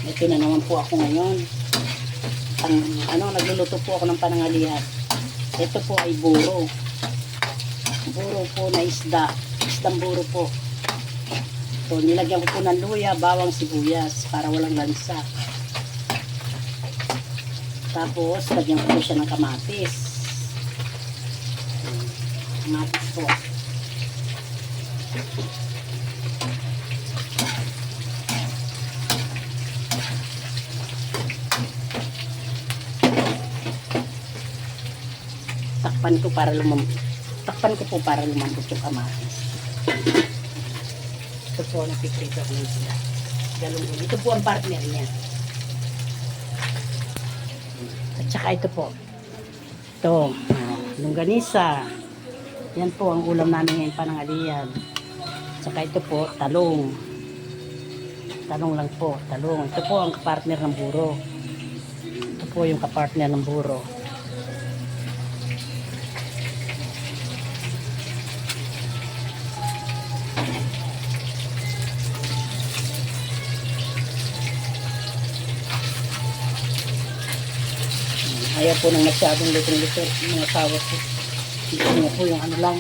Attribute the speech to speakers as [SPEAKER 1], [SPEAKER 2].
[SPEAKER 1] Ito na naman po ako ngayon. Nagluluto po ako ng panangalihan. Ito po ay buro. Buro po na isda. Isdang buro po. So, nilagyan ko po ng luya, bawang, sibuyas para walang lansa. Tapos, lagyan ko po siya ng kamatis. Kamatis po. Takpan ko po para lumambot yung kamatis. Ito po, napiprito ko ng sila. Galunggong. Ito po ang partner niya. At saka ito po. Ito, longganisa. Yan po ang ulam namin ngayon panangalian. At saka ito po, talong. Talong lang po, talong. Ito po ang kapartner ng buro. Ito po yung kapartner ng buro. Ayaw po nang masyadong lutong-luto mga asawa ko. Hindi po yung ano lang.